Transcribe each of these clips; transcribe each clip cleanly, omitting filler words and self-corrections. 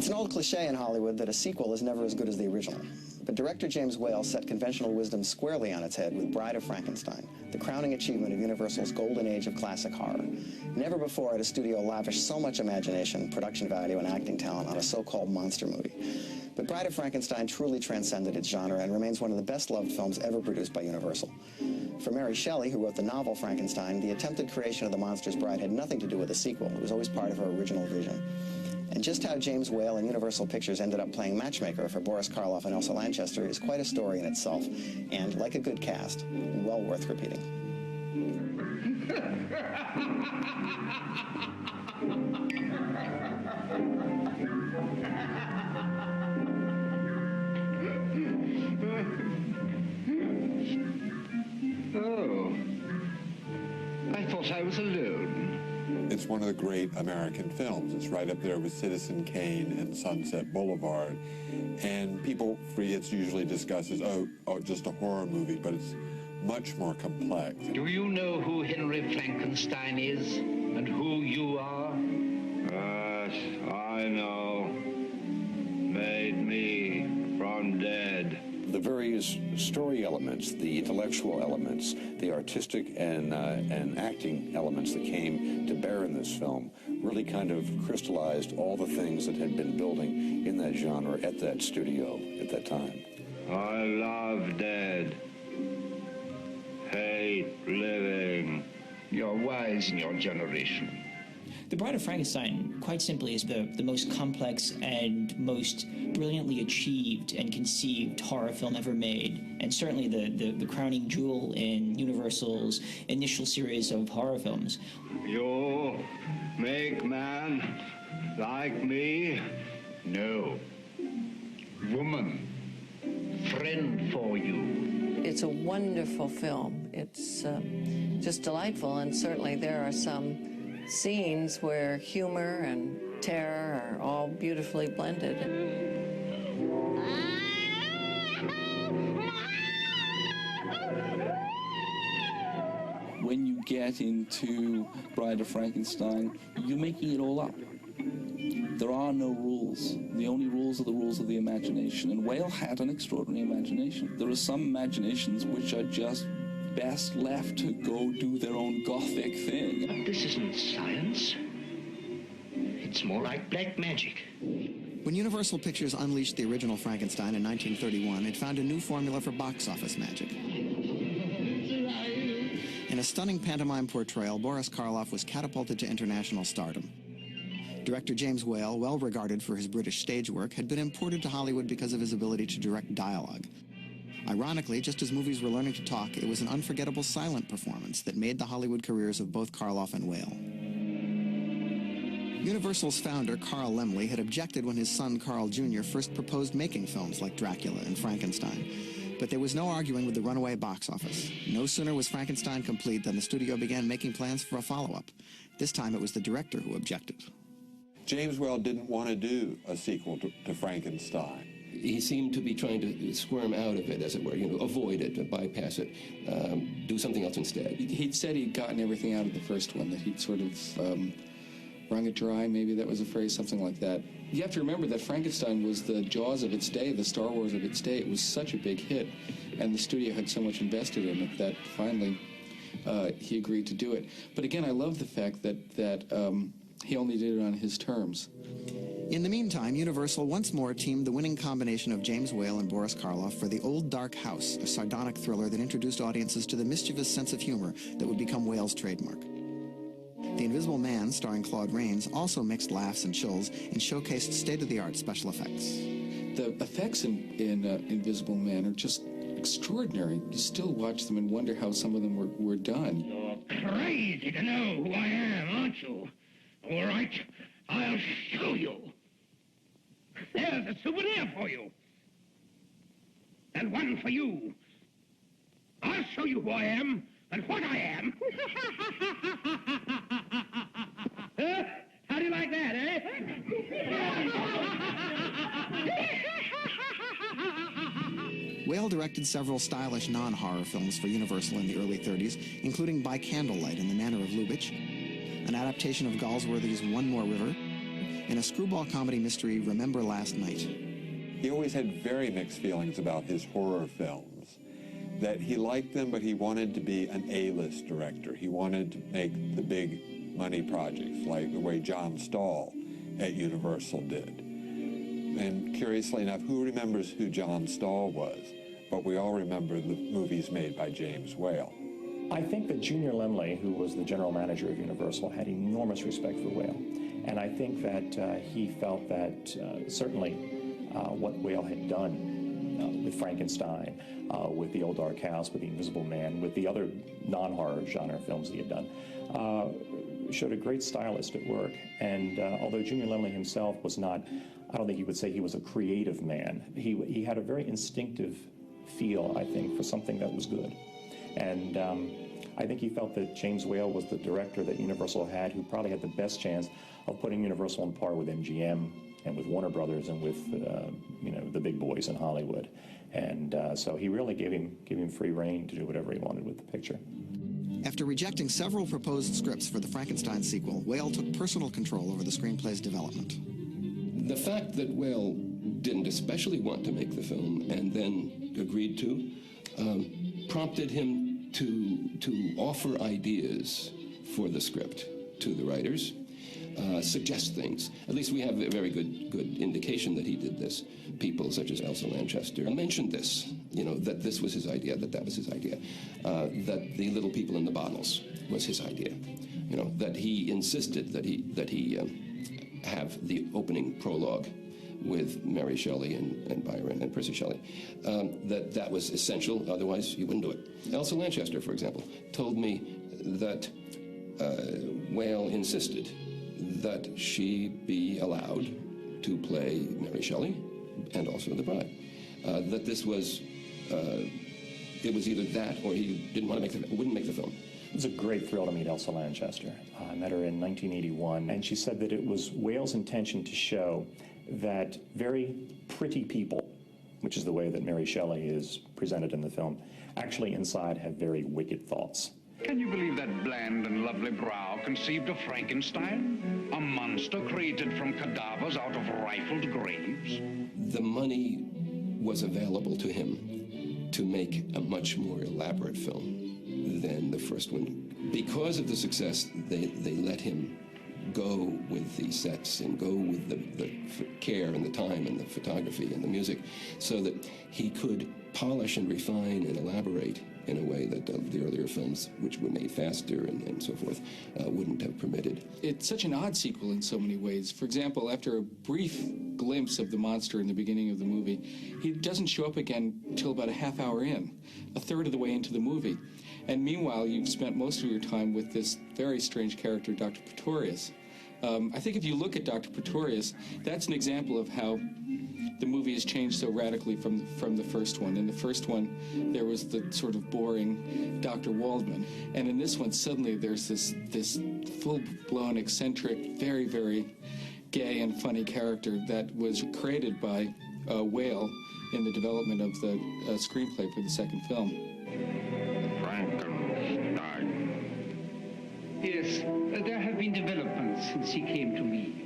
It's an old cliche in Hollywood that a sequel is never as good as the original. But director James Whale set conventional wisdom squarely on its head with Bride of Frankenstein, the crowning achievement of Universal's golden age of classic horror. Never before had a studio lavished so much imagination, production value, and acting talent on a so-called monster movie. But Bride of Frankenstein truly transcended its genre and remains one of the best-loved films ever produced by Universal. For Mary Shelley, who wrote the novel Frankenstein, the attempted creation of the monster's bride had nothing to do with the sequel. It was always part of her original vision. And just how James Whale and Universal Pictures ended up playing matchmaker for Boris Karloff and Elsa Lanchester is quite a story in itself, and, like a good cast, well worth repeating. Oh, I thought I was alone. It's one of the great American films. It's right up there with Citizen Kane and Sunset Boulevard. And people, it's usually discussed as, oh, just a horror movie, but it's much more complex. Do you know who Henry Frankenstein is and who you are? Yes, I know. Made me from dead. The various story elements, the intellectual elements, the artistic and acting elements that came to bear in this film really kind of crystallized all the things that had been building in that genre at that studio at that time. I love dead. Hate living. You're wise in your generation. The Bride of Frankenstein, quite simply, is the most complex and most brilliantly achieved and conceived horror film ever made, and certainly the crowning jewel in Universal's initial series of horror films. You make man like me? No. Woman. Friend for you. It's a wonderful film. It's just delightful, and certainly there are some scenes where humor and terror are all beautifully blended. When you get into Bride of Frankenstein, you're making it all up. There are no rules. The only rules are the rules of the imagination, and Whale had an extraordinary imagination. There are some imaginations which are just best left to go do their own gothic thing. But this isn't science. It's more like black magic. When Universal Pictures unleashed the original Frankenstein in 1931, it found a new formula for box office magic. In a stunning pantomime portrayal, Boris Karloff was catapulted to international stardom. Director James Whale, well regarded for his British stage work, had been imported to Hollywood because of his ability to direct dialogue. Ironically, just as movies were learning to talk, it was an unforgettable silent performance that made the Hollywood careers of both Karloff and Whale. Universal's founder, Carl Laemmle, had objected when his son, Carl Jr., first proposed making films like Dracula and Frankenstein. But there was no arguing with the runaway box office. No sooner was Frankenstein complete than the studio began making plans for a follow-up. This time it was the director who objected. James Whale didn't want to do a sequel to Frankenstein. He seemed to be trying to squirm out of it, as it were, avoid it, bypass it, do something else instead. He'd said he'd gotten everything out of the first one, that he'd sort of wrung it dry, maybe that was a phrase, something like that. You have to remember that Frankenstein was the Jaws of its day, the Star Wars of its day. It was such a big hit, and the studio had so much invested in it that finally he agreed to do it. But again, I love the fact that he only did it on his terms. In the meantime, Universal once more teamed the winning combination of James Whale and Boris Karloff for The Old Dark House, a sardonic thriller that introduced audiences to the mischievous sense of humor that would become Whale's trademark. The Invisible Man, starring Claude Rains, also mixed laughs and chills and showcased state-of-the-art special effects. The effects in Invisible Man are just extraordinary. You still watch them and wonder how some of them were done. You're crazy to know who I am, aren't you? All right, I'll show you. There's a souvenir for you. And one for you. I'll show you who I am and what I am. How do you like that, eh? Whale directed several stylish non-horror films for Universal in the early 30s, including By Candlelight in the Manor of Lubitsch, an adaptation of Galsworthy's One More River, in a screwball comedy mystery, Remember Last Night. He always had very mixed feelings about his horror films, that he liked them, but he wanted to be an A-list director. He wanted to make the big money projects, like the way John Stahl at Universal did. And curiously enough, who remembers who John Stahl was? But we all remember the movies made by James Whale. I think that Junior Lemley, who was the general manager of Universal, had enormous respect for Whale. And I think that he felt that certainly what Whale had done with Frankenstein, with The Old Dark House, with The Invisible Man, with the other non-horror genre films he had done, showed a great stylist at work. And although Junior Lemley himself was not, I don't think he would say he was a creative man, he had a very instinctive feel, I think, for something that was good. And I think he felt that James Whale was the director that Universal had, who probably had the best chance of putting Universal on par with MGM and with Warner Brothers and with you know, the big boys in Hollywood. And so he really gave him free rein to do whatever he wanted with the picture. After rejecting several proposed scripts for the Frankenstein sequel, Whale took personal control over the screenplay's development. The fact that Whale didn't especially want to make the film and then agreed to prompted him to offer ideas for the script to the writers, suggest things. At least we have a very good indication that he did this. People such as Elsa Lanchester mentioned this, you know, that this was his idea, that was his idea, that the little people in the bottles was his idea, you know, that he insisted that he have the opening prologue with Mary Shelley and Byron and Percy Shelley, that was essential, otherwise you wouldn't do it. Elsa Lanchester, for example, told me that Whale insisted that she be allowed to play Mary Shelley and also the bride. That this was, it was either that or he wouldn't make the film. It was a great thrill to meet Elsa Lanchester. I met her in 1981, and she said that it was Whale's intention to show that very pretty people, which is the way that Mary Shelley is presented in the film, actually inside have very wicked thoughts. Can you believe that bland and lovely brow conceived of Frankenstein? A monster created from cadavers out of rifled graves? The money was available to him to make a much more elaborate film than the first one. Because of the success, they let him go with the sets and go with the care and the time and the photography and the music so that he could polish and refine and elaborate in a way that the earlier films, which were made faster and so forth, wouldn't have permitted. It's such an odd sequel in so many ways. For example, after a brief glimpse of the monster in the beginning of the movie, he doesn't show up again until about a half hour in, a third of the way into the movie. And meanwhile, you've spent most of your time with this very strange character, Dr. Pretorius. I think if you look at Dr. Pretorius, that's an example of how the movie has changed so radically from the first one. In the first one, there was the sort of boring Dr. Waldman. And in this one, suddenly there's this full-blown, eccentric, very, very gay and funny character that was created by Whale in the development of the screenplay for the second film. Frankenstein. Yes, there have been developments since he came to me.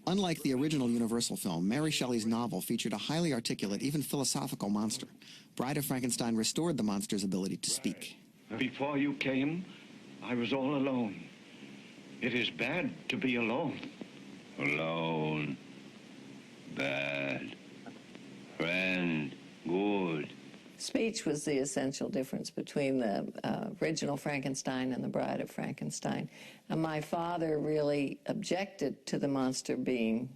Unlike the original Universal film, Mary Shelley's novel featured a highly articulate, even philosophical monster. Bride of Frankenstein restored the monster's ability to speak. Before you came, I was all alone. It is bad to be alone. Alone. Bad. Friend. Good. Speech was the essential difference between the original Frankenstein and the Bride of Frankenstein. And my father really objected to the monster being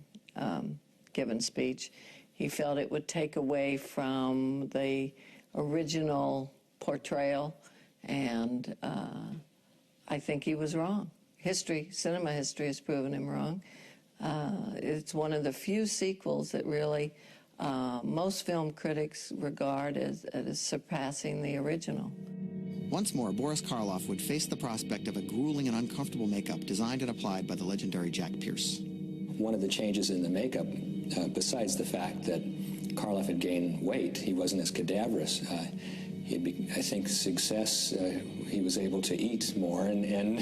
given speech. He felt it would take away from the original portrayal, and I think he was wrong. Cinema history has proven him wrong. It's one of the few sequels that really most film critics regard as surpassing the original. Once more, Boris Karloff would face the prospect of a grueling and uncomfortable makeup designed and applied by the legendary Jack Pierce. One of the changes in the makeup, besides the fact that Karloff had gained weight, he wasn't as cadaverous. I think success, he was able to eat more, and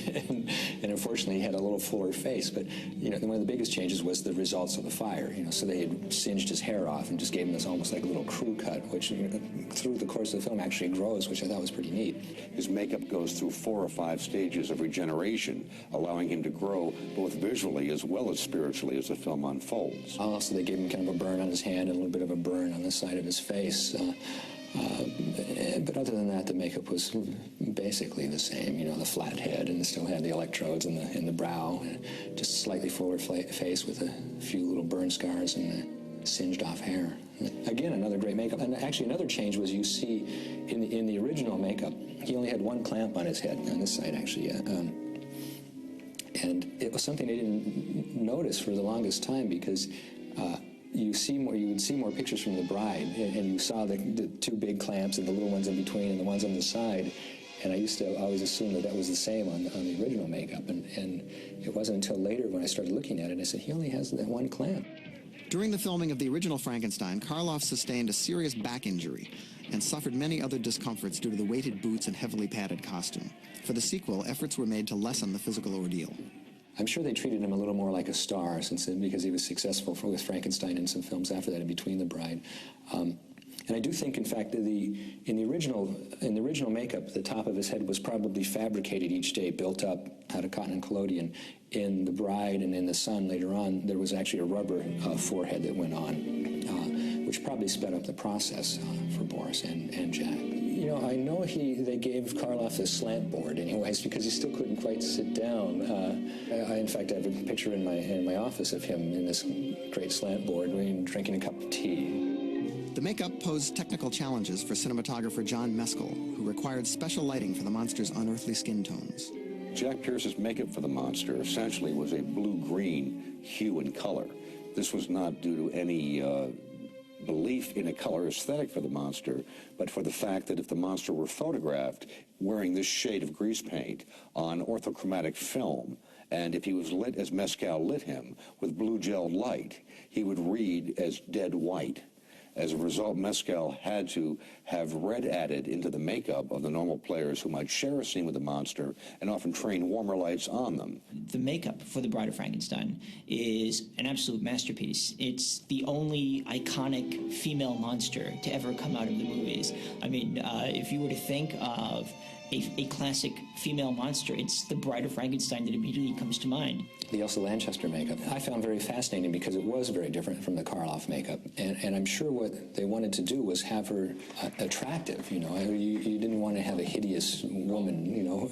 unfortunately he had a little fuller face. But you know, one of the biggest changes was the results of the fire. You know, so they had singed his hair off and just gave him this almost like a little crew cut, which through the course of the film actually grows, which I thought was pretty neat. His makeup goes through 4 or 5 stages of regeneration, allowing him to grow both visually as well as spiritually as the film unfolds. Also, they gave him kind of a burn on his hand and a little bit of a burn on the side of his face. But other than that, the makeup was basically the same. You know, the flat head, and still had the electrodes in the brow, just slightly fuller face with a few little burn scars and the singed off hair. Again, another great makeup. And actually, another change was you see in the original makeup, he only had 1 clamp on his head on this side, actually. And it was something I didn't notice for the longest time, because you would see more pictures from the bride, and you saw the 2 big clamps and the little ones in between and the ones on the side. And I used to always assume that was the same on the original makeup. And it wasn't until later when I started looking at it, I said, he only has that 1 clamp. During the filming of the original Frankenstein, Karloff sustained a serious back injury and suffered many other discomforts due to the weighted boots and heavily padded costume. For the sequel, efforts were made to lessen the physical ordeal. I'm sure they treated him a little more like a star, because he was successful with Frankenstein and some films after that, in Between the Bride. And I do think, in fact, in the original makeup, the top of his head was probably fabricated each day, built up out of cotton and collodion. In The Bride and in The Son later on, there was actually a rubber forehead that went on, which probably sped up the process for Boris and Jack. You know, I know they gave Karloff a slant board anyways, because he still couldn't quite sit down. I in fact have a picture in my office of him in this great slant board drinking a cup of tea. The makeup posed technical challenges for cinematographer John Meskel, who required special lighting for the monster's unearthly skin tones. Jack Pierce's makeup for the monster essentially was a blue-green hue and color. This was not due to any belief in a color aesthetic for the monster, but for the fact that if the monster were photographed wearing this shade of grease paint on orthochromatic film, and if he was lit as Mescal lit him with blue gel light, he would read as dead white. As a result, Mescal had to have red added into the makeup of the normal players who might share a scene with the monster, and often train warmer lights on them. The makeup for The Bride of Frankenstein is an absolute masterpiece. It's the only iconic female monster to ever come out of the movies. I mean, if you were to think of a classic female monster, it's The Bride of Frankenstein that immediately comes to mind. The Elsa Lanchester makeup I found very fascinating, because it was very different from the Karloff makeup. And I'm sure what they wanted to do was have her attractive, you know. You didn't want to have a hideous woman, you know,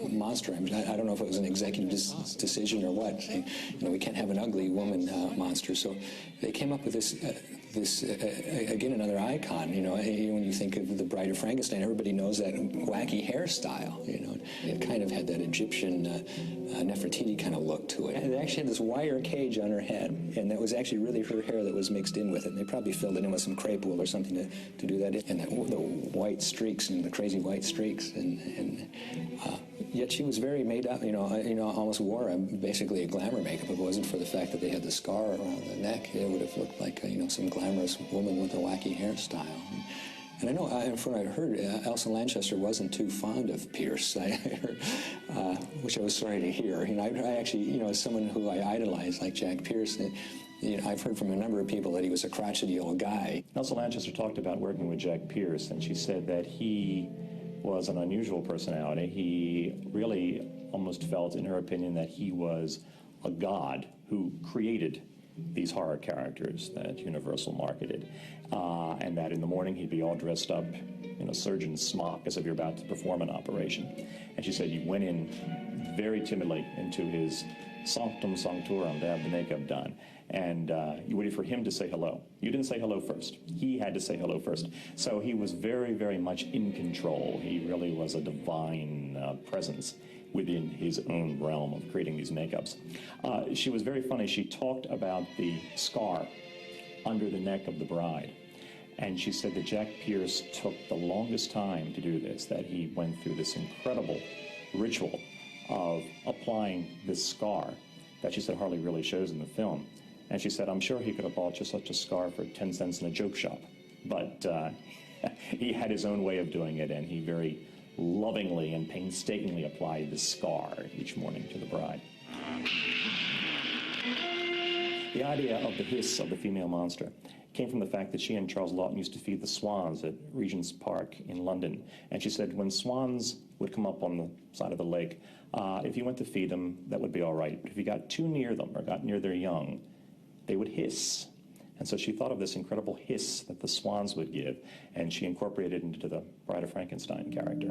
monster. I mean, I don't know if it was an executive decision or what. You know, we can't have an ugly woman monster. So they came up with this again, another icon. You know, when you think of The Bride of Frankenstein, everybody knows that wacky hairstyle. You know, it kind of had that Egyptian Nefertiti kind of look to it. And it actually had this wire cage on her head, and that was actually really her hair that was mixed in with it. And they probably filled it in with some crepe wool or something to do that. And the white streaks, and the crazy white streaks, and yet she was very made up. You know, almost wore basically a glamour makeup. If it wasn't for the fact that they had the scar around the neck, it would have looked like some glamorous woman with a wacky hairstyle. And I know, from what I heard, Elsa Lanchester wasn't too fond of Pierce, which I was sorry to hear. You know, I actually, as someone who I idolized, like Jack Pierce, I've heard from a number of people that he was a crotchety old guy. Elsa Lanchester talked about working with Jack Pierce, and she said that he was an unusual personality. He really almost felt, in her opinion, that he was a god who created these horror characters that Universal marketed, and that in the morning he'd be all dressed up in a surgeon's smock as if you're about to perform an operation. And she said you went in very timidly into his sanctum sanctorum to have the makeup done, and you waited for him to say hello. You didn't say hello first. He had to say hello first. So he was very, very much in control. He really was a divine presence within his own realm of creating these makeups. She was very funny. She talked about the scar under the neck of the bride. And she said that Jack Pierce took the longest time to do this, that he went through this incredible ritual of applying this scar that she said hardly really shows in the film. And she said, I'm sure he could have bought just such a scar for 10 cents in a joke shop. But He had his own way of doing it, and he very lovingly and painstakingly applied the scar each morning to the bride. The idea of the hiss of the female monster came from the fact that she and Charles Laughton used to feed the swans at Regent's Park in London. And she said when swans would come up on the side of the lake, if you went to feed them, that would be all right. But if you got too near them or got near their young, they would hiss. And so she thought of this incredible hiss that the swans would give, and she incorporated it into the Bride of Frankenstein character.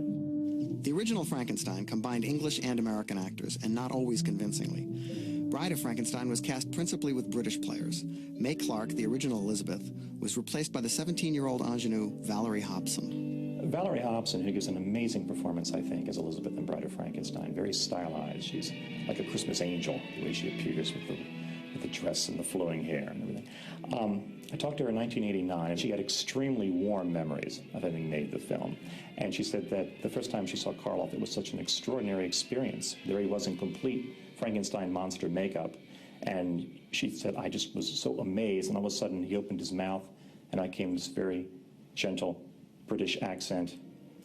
The original Frankenstein combined English and American actors, and not always convincingly. Bride of Frankenstein was cast principally with British players. May Clark, the original Elizabeth, was replaced by the 17-year-old ingenue Valerie Hobson. Valerie Hobson, who gives an amazing performance, I think, as Elizabeth in Bride of Frankenstein. Very stylized. She's like a Christmas angel, the way she appears with the dress and the flowing hair and everything. I talked to her in 1989, and she had extremely warm memories of having made the film. And she said that the first time she saw Karloff, it was such an extraordinary experience. There he was in complete Frankenstein monster makeup. And she said, I just was so amazed, and all of a sudden he opened his mouth, and I came this very gentle British accent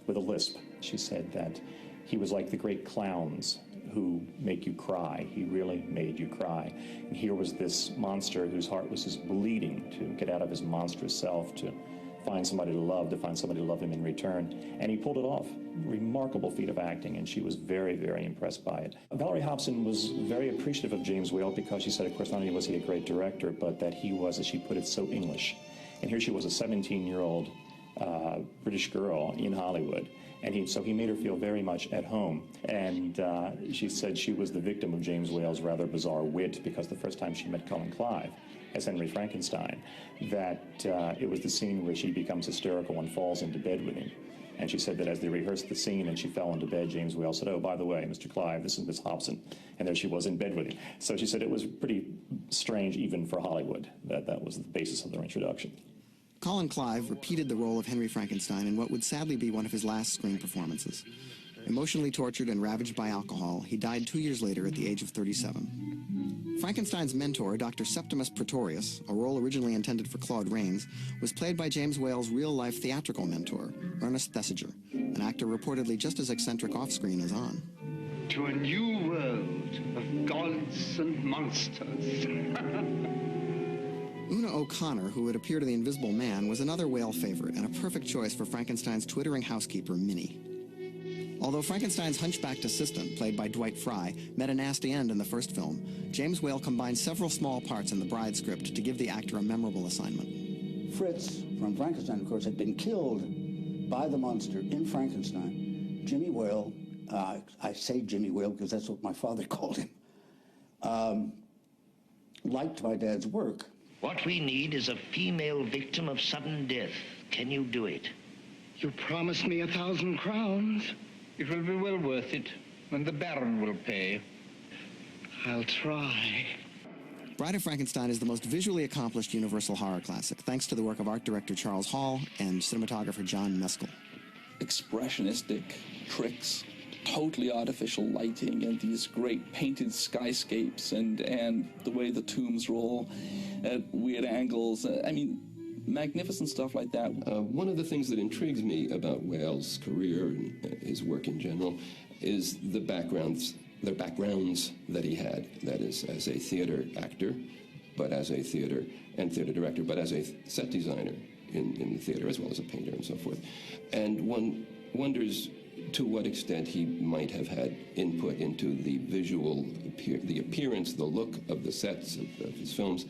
with a lisp. She said that he was like the great clowns who make you cry. He really made you cry. And here was this monster whose heart was just bleeding to get out of his monstrous self, to find somebody to love, to find somebody to love him in return. And he pulled it off. Remarkable feat of acting, and she was very, very impressed by it. Valerie Hobson was very appreciative of James Whale because she said, of course, not only was he a great director, but that he was, as she put it, so English. And here she was, a 17-year-old British girl in Hollywood. And so he made her feel very much at home. And she said she was the victim of James Whale's rather bizarre wit, because the first time she met Colin Clive as Henry Frankenstein, that it was the scene where she becomes hysterical and falls into bed with him. And she said that as they rehearsed the scene and she fell into bed, James Whale said, oh, by the way, Mr. Clive, this is Miss Hobson. And there she was in bed with him. So she said it was pretty strange even for Hollywood, that was the basis of their introduction. Colin Clive repeated the role of Henry Frankenstein in what would sadly be one of his last screen performances. Emotionally tortured and ravaged by alcohol, he died 2 years later at the age of 37. Frankenstein's mentor, Dr. Septimus Pretorius, a role originally intended for Claude Rains, was played by James Whale's real-life theatrical mentor, Ernest Thesiger, an actor reportedly just as eccentric off-screen as on. To a new world of gods and monsters. Una O'Connor, who had appeared in The Invisible Man, was another Whale favorite and a perfect choice for Frankenstein's twittering housekeeper, Minnie. Although Frankenstein's hunchbacked assistant, played by Dwight Fry, met a nasty end in the first film, James Whale combined several small parts in the Bride script to give the actor a memorable assignment. Fritz, from Frankenstein, of course, had been killed by the monster in Frankenstein. Jimmy Whale, I say Jimmy Whale because that's what my father called him, liked my dad's work. What we need is a female victim of sudden death. Can you do it? You promised me 1,000 crowns. It will be well worth it, and the Baron will pay. I'll try. Bride of Frankenstein is the most visually accomplished Universal horror classic, thanks to the work of art director Charles Hall and cinematographer John Meskel. Expressionistic tricks, totally artificial lighting, and these great painted skyscapes, and the way the tombs roll at weird angles. I mean, magnificent stuff like that. One of the things that intrigues me about Whale's career and his work in general is the backgrounds that he had. That is, as a theater actor, but as a theater director, but as a set designer in the theater, as well as a painter and so forth. And one wonders to what extent he might have had input into the visual, the appearance, the look of the sets of his films,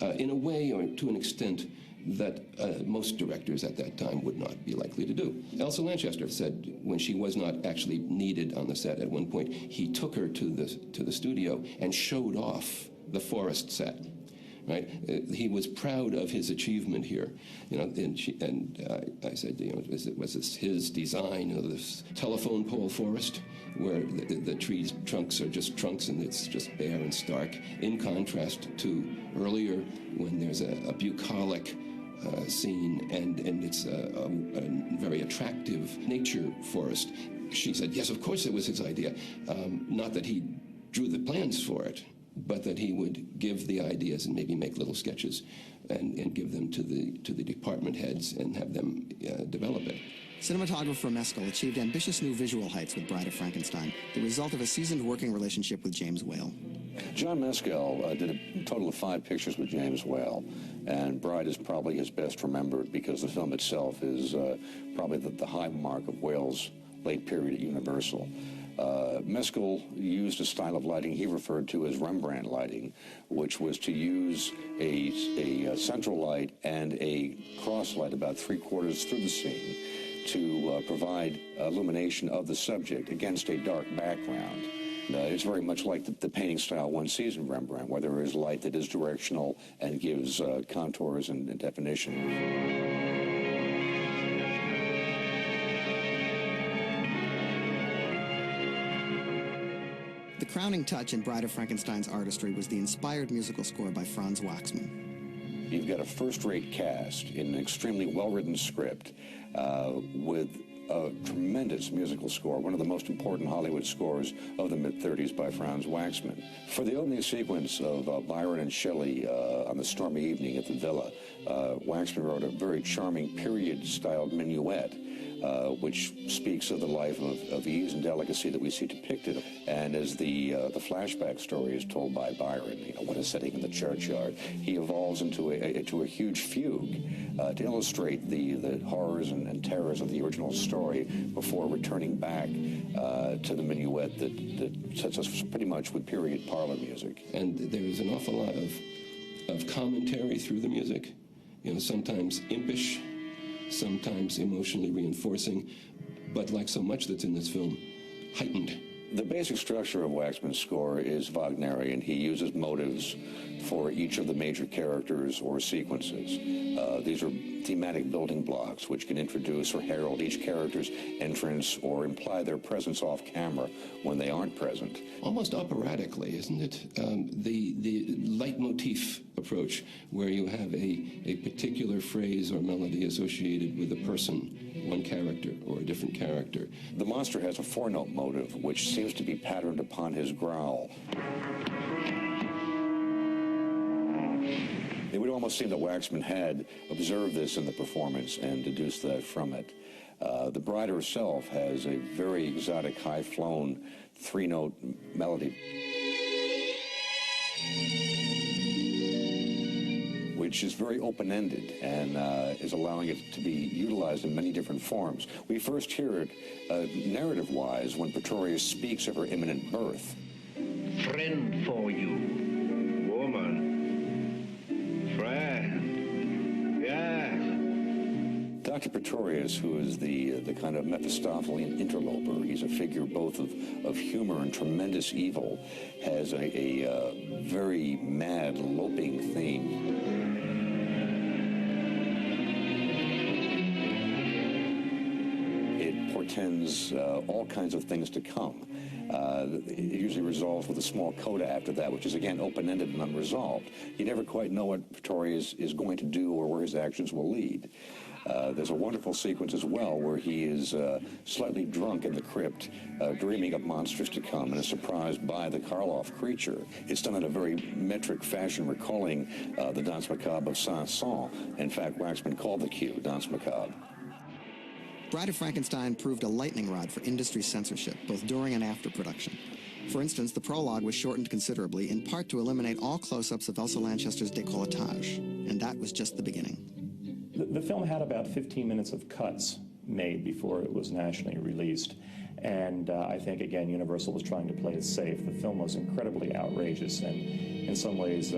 in a way or to an extent that most directors at that time would not be likely to do. Elsa Lanchester said when she was not actually needed on the set at one point, he took her to the studio and showed off the forest set. Right? He was proud of his achievement here, you know. And I said, you know, was this his design of this telephone pole forest, where the trees' trunks are just trunks and it's just bare and stark, in contrast to earlier when there's a bucolic scene and it's a very attractive nature forest. She said, yes, of course it was his idea. Not that he drew the plans for it, but that he would give the ideas and maybe make little sketches and give them to the department heads and have them develop it. Cinematographer Mescal achieved ambitious new visual heights with Bride of Frankenstein, the result of a seasoned working relationship with James Whale. John Mescal did a total of 5 pictures with James Whale, and Bride is probably his best remembered because the film itself is probably the high mark of Whale's late period at Universal. Mescal used a style of lighting he referred to as Rembrandt lighting, which was to use a central light and a cross light about 3/4 through the scene to provide illumination of the subject against a dark background. It's very much like the painting style one sees in Rembrandt, where there is light that is directional and gives contours and definition. The crowning touch in Bride of Frankenstein's artistry was the inspired musical score by Franz Waxman. You've got a first-rate cast in an extremely well-written script with a tremendous musical score, one of the most important Hollywood scores of the mid-30s by Franz Waxman. For the opening sequence of Byron and Shelley on the stormy evening at the villa, Waxman wrote a very charming period-styled minuet, which speaks of the life of ease and delicacy that we see depicted. And as the flashback story is told by Byron, what is setting in the churchyard, he evolves into a huge fugue to illustrate the horrors and terrors of the original story before returning back to the minuet that sets us pretty much with period parlor music. And there is an awful lot of commentary through the music, sometimes impish, sometimes emotionally reinforcing, but like so much that's in this film, heightened. The basic structure of Waxman's score is Wagnerian. He uses motives for each of the major characters or sequences. These are thematic building blocks which can introduce or herald each character's entrance or imply their presence off camera when they aren't present. Almost operatically, isn't it? The leitmotif approach, where you have a particular phrase or melody associated with a person, one character or a different character. The monster has a 4-note motive which seems to be patterned upon his growl. It would almost seem that Waxman had observed this in the performance and deduced that from it. The Bride herself has a very exotic, high-flown 3-note melody, which is very open-ended and is allowing it to be utilized in many different forms. We first hear it narrative-wise when Pretorius speaks of her imminent birth. Friend for you, woman. Friend, yes. Dr. Pretorius, who is the kind of Mephistophelian interloper, he's a figure both of humor and tremendous evil, has a very mad, loping theme. It portends all kinds of things to come. It usually resolves with a small coda after that, which is, again, open-ended and unresolved. You never quite know what Pretorius is going to do or where his actions will lead. There's a wonderful sequence as well where he is slightly drunk in the crypt, dreaming of monsters to come, and is surprised by the Karloff creature. It's done in a very metric fashion, recalling the Danse Macabre of Saint-Saëns. In fact, Waxman called the cue Danse Macabre. Bride of Frankenstein proved a lightning rod for industry censorship, both during and after production. For instance, the prologue was shortened considerably, in part to eliminate all close-ups of Elsa Lanchester's décolletage, and that was just the beginning. The film had about 15 minutes of cuts made before it was nationally released, and I think, again, Universal was trying to play it safe. The film was incredibly outrageous and, in some ways,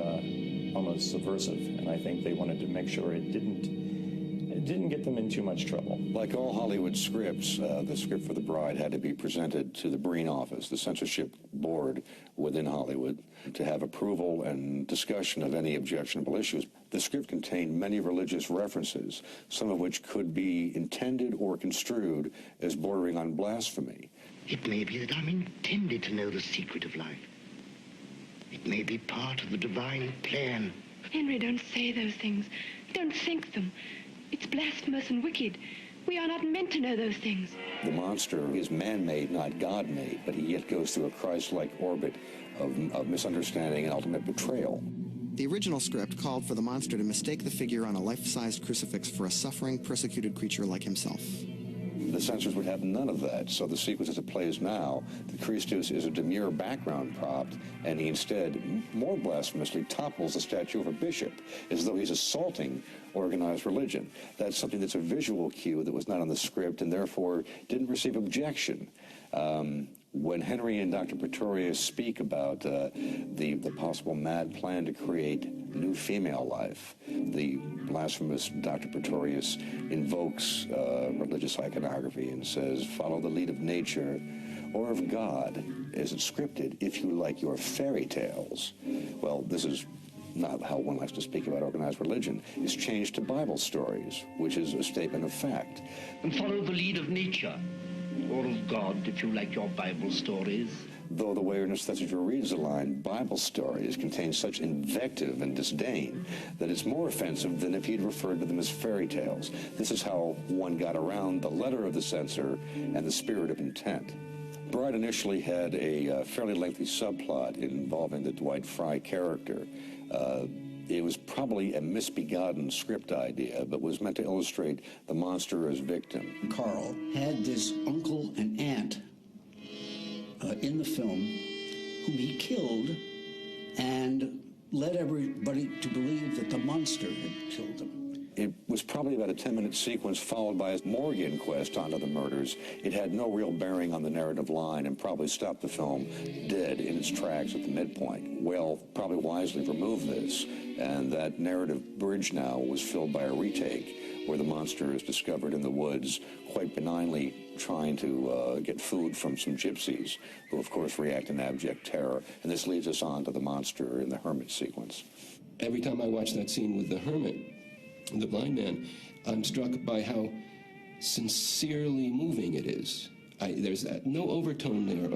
almost subversive, and I think they wanted to make sure it didn't get them in too much trouble. Like all Hollywood scripts, the script for The Bride had to be presented to the Breen office, the censorship board within Hollywood, to have approval and discussion of any objectionable issues. The script contained many religious references, some of which could be intended or construed as bordering on blasphemy. It may be that I'm intended to know the secret of life. It may be part of the divine plan. Henry, don't say those things. Don't think them. It's blasphemous and wicked. We are not meant to know those things. The monster is man-made, not God-made, but he yet goes through a Christ-like orbit of misunderstanding and ultimate betrayal. The original script called for the monster to mistake the figure on a life-sized crucifix for a suffering, persecuted creature like himself. The censors would have none of that, so the sequence as it plays now, the Christus is a demure background prop, and he instead, more blasphemously, topples the statue of a bishop, as though he's assaulting organized religion. That's something that's a visual cue that was not on the script, and therefore didn't receive objection. When Henry and Dr. Pretorius speak about the possible mad plan to create new female life, the blasphemous Dr. Pretorius invokes religious iconography and says, follow the lead of nature or of God, as it's scripted, if you like your fairy tales. Well, this is not how one likes to speak about organized religion. It's changed to Bible stories, which is a statement of fact. And follow the lead of nature, or of God, if you like your Bible stories. Though the way Ernest Thesiger reads the line, Bible stories contain such invective and disdain that it's more offensive than if he'd referred to them as fairy tales. This is how one got around the letter of the censor and the spirit of intent. Bride initially had a fairly lengthy subplot involving the Dwight Fry character. It was probably a misbegotten script idea, but was meant to illustrate the monster as victim. Carl had this uncle and aunt in the film whom he killed and led everybody to believe that the monster had killed them. It was probably about a 10-minute sequence followed by a Morgue inquest onto the murders. It had no real bearing on the narrative line and probably stopped the film dead in its tracks at the midpoint. Whale probably wisely removed this, and that narrative bridge now was filled by a retake where the monster is discovered in the woods, quite benignly trying to get food from some gypsies, who of course react in abject terror. And this leads us on to the monster in the hermit sequence. Every time I watch that scene with the hermit, the blind man, I'm struck by how sincerely moving it is. There's no overtone there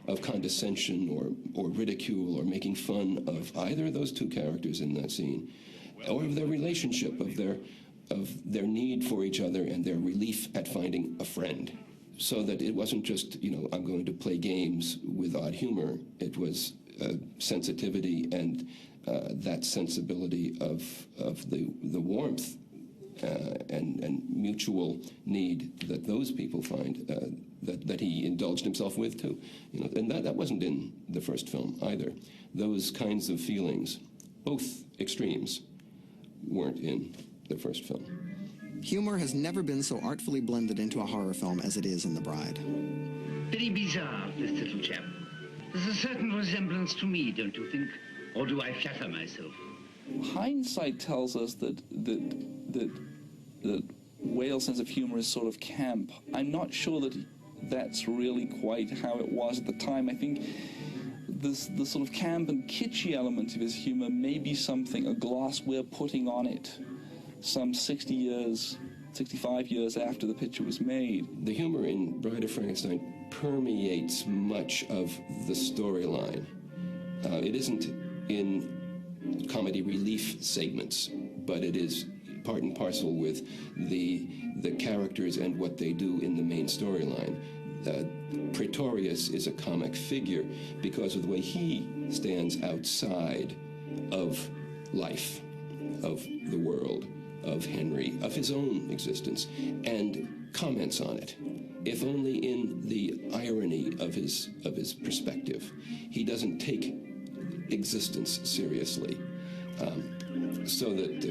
of condescension or ridicule or making fun of either of those two characters in that scene, or of their relationship, of their need for each other and their relief at finding a friend. So that it wasn't just, I'm going to play games with odd humor. It was sensitivity and that sensibility of the warmth and mutual need that those people find that he indulged himself with too. And that wasn't in the first film either. Those kinds of feelings, both extremes, weren't in the first film. Humor has never been so artfully blended into a horror film as it is in The Bride. Very bizarre, this little chap. There's a certain resemblance to me, don't you think? Or do I flatter myself? Hindsight tells us that Whale's sense of humor is sort of camp. I'm not sure that that's really quite how it was at the time. I think the sort of camp and kitschy element of his humor may be something, a gloss we're putting on it some 65 years after the picture was made. The humor in Bride of Frankenstein permeates much of the storyline. It isn't in comedy relief segments, but it is part and parcel with the characters and what they do in the main storyline. Pretorius is a comic figure because of the way he stands outside of life, of the world, of Henry, of his own existence, and comments on it, if only in the irony of his perspective. He doesn't take existence seriously, so that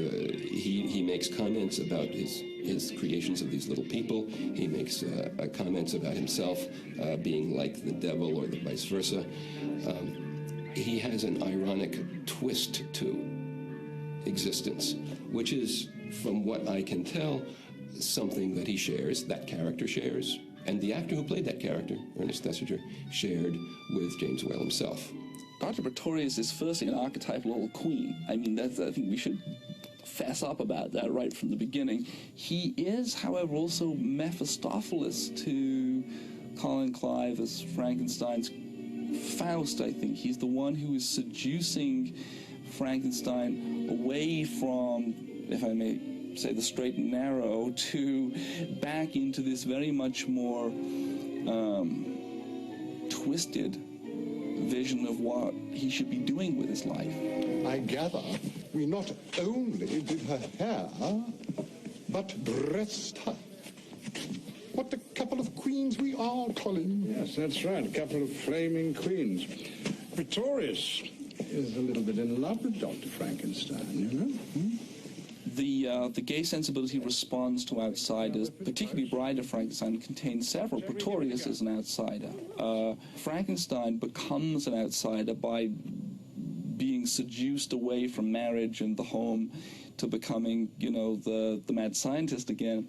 he makes comments about his creations of these little people. He makes comments about himself being like the devil or the vice versa. He has an ironic twist to existence, which is, from what I can tell, something that he shares, that character shares, and the actor who played that character, Ernest Thesiger, shared with James Whale himself. Dr. Pretorius is firstly an archetypal little queen. I mean, I think we should fess up about that right from the beginning. He is, however, also Mephistopheles to Colin Clive as Frankenstein's Faust, I think. He's the one who is seducing Frankenstein away from, if I may say, the straight and narrow, to back into this very much more twisted vision of what he should be doing with his life. I gather we not only did her hair, but dressed her. What a couple of queens we are, Colin. Yes, that's right, a couple of flaming queens. Pretorius is a little bit in love with Dr. Frankenstein, you know? The gay sensibility responds to outsiders, particularly Bride of Frankenstein contains several. Pretorius is an outsider. Frankenstein becomes an outsider by being seduced away from marriage and the home to becoming, you know, the mad scientist again.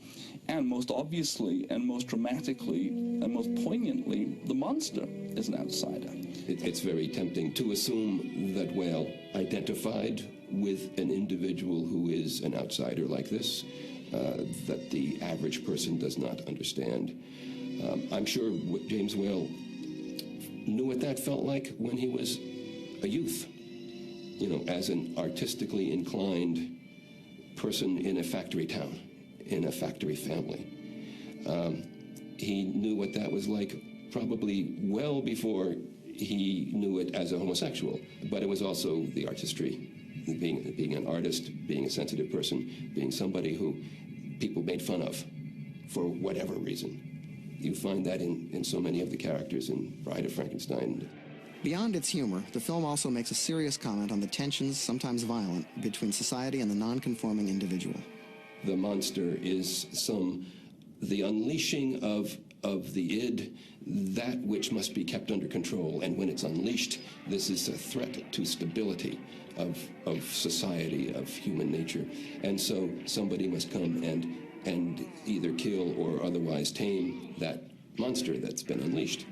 And most obviously and most dramatically and most poignantly, the monster is an outsider. It's very tempting to assume that Whale identified with an individual who is an outsider like this, that the average person does not understand. I'm sure James Whale knew what that felt like when he was a youth, you know, as an artistically inclined person in a factory town, in a factory family. He knew what that was like probably well before he knew it as a homosexual, but it was also the artistry, being an artist, being a sensitive person, being somebody who people made fun of for whatever reason. You find that in so many of the characters in Bride of Frankenstein. Beyond its humor, the film also makes a serious comment on the tensions, sometimes violent, between society and the non-conforming individual. The monster is the unleashing of the id, that which must be kept under control. And when it's unleashed, this is a threat to stability of society, of human nature. And so somebody must come and either kill or otherwise tame that monster that's been unleashed.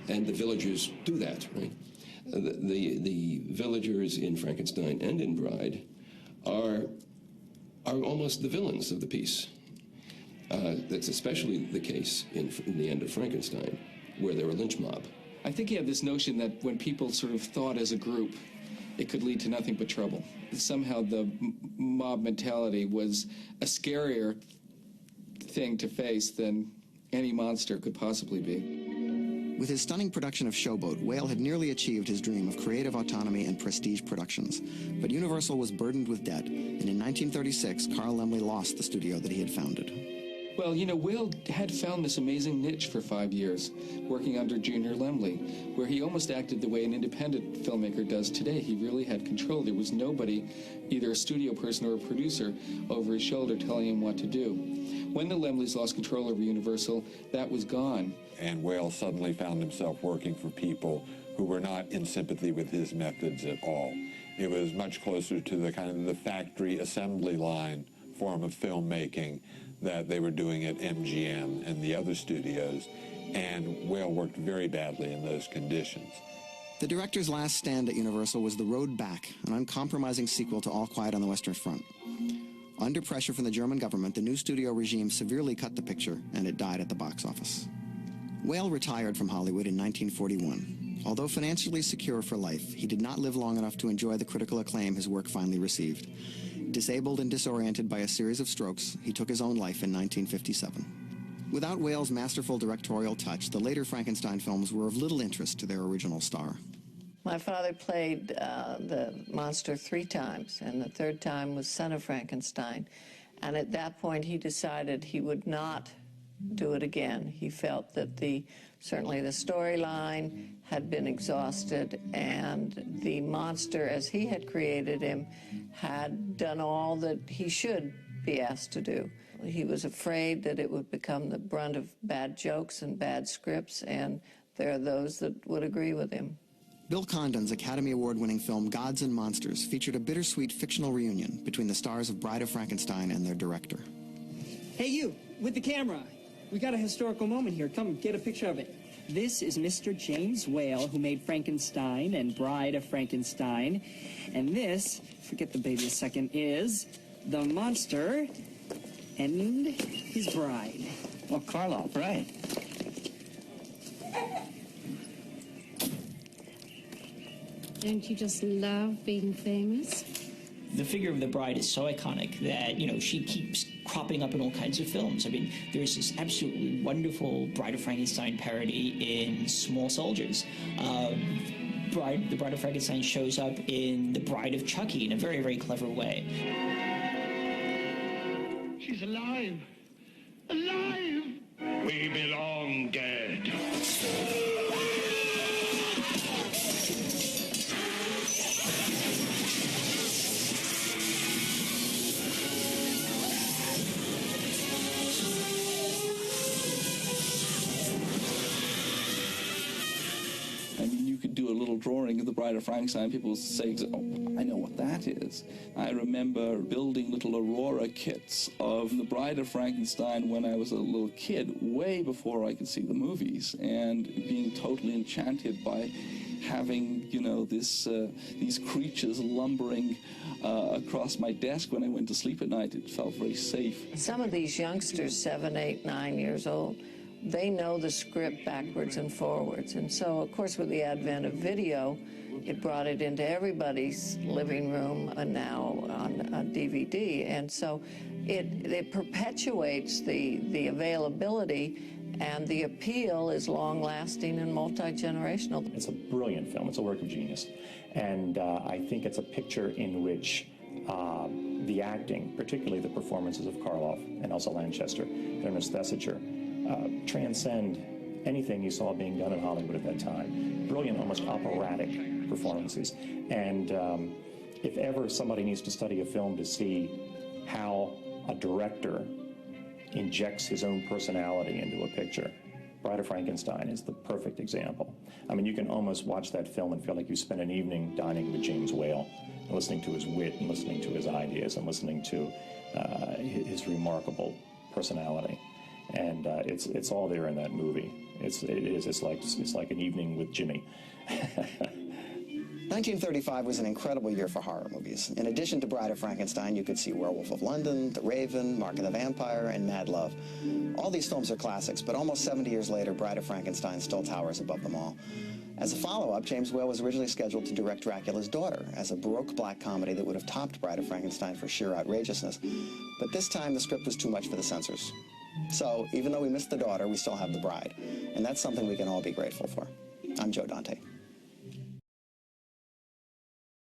And the villagers do that, right? The villagers in Frankenstein and in Bride are almost the villains of the piece. That's especially the case in the end of Frankenstein, where they're a lynch mob. I think you have this notion that when people sort of thought as a group, it could lead to nothing but trouble. Somehow the mob mentality was a scarier thing to face than any monster could possibly be. With his stunning production of Showboat, Whale had nearly achieved his dream of creative autonomy and prestige productions. But Universal was burdened with debt, and in 1936, Carl Laemmle lost the studio that he had founded. Well, you know, Whale had found this amazing niche for 5 years, working under Junior Laemmle, where he almost acted the way an independent filmmaker does today. He really had control. There was nobody, either a studio person or a producer, over his shoulder telling him what to do. When the Laemmles lost control over Universal, that was gone. And Whale suddenly found himself working for people who were not in sympathy with his methods at all. It was much closer to the kind of the factory assembly line form of filmmaking that they were doing at MGM and the other studios, and Whale worked very badly in those conditions. The director's last stand at Universal was The Road Back, an uncompromising sequel to All Quiet on the Western Front. Under pressure from the German government, the new studio regime severely cut the picture, and it died at the box office. Whale retired from Hollywood in 1941. Although financially secure for life, he did not live long enough to enjoy the critical acclaim his work finally received. Disabled and disoriented by a series of strokes, he took his own life in 1957. Without Whale's masterful directorial touch, the later Frankenstein films were of little interest to their original star. My father played the monster 3 times, and the 3rd time was Son of Frankenstein. And at that point, he decided he would not do it again. He felt that certainly the storyline had been exhausted, and the monster, as he had created him, had done all that he should be asked to do. He was afraid that it would become the brunt of bad jokes and bad scripts, and there are those that would agree with him. Bill Condon's Academy Award-winning film Gods and Monsters featured a bittersweet fictional reunion between the stars of Bride of Frankenstein and their director. Hey, you, with the camera. We got a historical moment here. Come, get a picture of it. This is Mr. James Whale, who made Frankenstein and Bride of Frankenstein. And this, forget the baby a second, is the monster and his bride. Well, Karloff, right. Don't you just love being famous? The figure of the bride is so iconic that, you know, she keeps cropping up in all kinds of films. I mean, there's this absolutely wonderful Bride of Frankenstein parody in Small Soldiers. The Bride of Frankenstein shows up in The Bride of Chucky in a very, very clever way. She's alive. Alive! We belong dead. I mean, you could do a little drawing of The Bride of Frankenstein. People would say, oh, I know what that is. I remember building little Aurora kits of The Bride of Frankenstein when I was a little kid, way before I could see the movies, and being totally enchanted by having, you know, these creatures lumbering across my desk when I went to sleep at night. It felt very safe. Some of these youngsters, 7, 8, 9 years old, they know the script backwards and forwards. And so, of course, with the advent of video, it brought it into everybody's living room and now on DVD. And so it perpetuates the availability, and the appeal is long-lasting and multi-generational. It's a brilliant film. It's a work of genius. And I think it's a picture in which the acting, particularly the performances of Karloff and Elsa Lanchester and Ernest Thesiger, transcend anything you saw being done in Hollywood at that time. Brilliant, almost operatic performances. And if ever somebody needs to study a film to see how a director injects his own personality into a picture, Bride of Frankenstein is the perfect example. I mean, you can almost watch that film and feel like you spent an evening dining with James Whale, listening to his wit and listening to his ideas and listening to his remarkable personality. And it's all there in that movie. It's like an evening with Jimmy. 1935 was an incredible year for horror movies. In addition to Bride of Frankenstein, you could see Werewolf of London, The Raven, Mark of the Vampire, and Mad Love. All these films are classics, but almost 70 years later, Bride of Frankenstein still towers above them all. As a follow-up, James Whale was originally scheduled to direct Dracula's Daughter as a Baroque black comedy that would have topped Bride of Frankenstein for sheer outrageousness. But this time, the script was too much for the censors. So, even though we missed the daughter, we still have the bride. And that's something we can all be grateful for. I'm Joe Dante.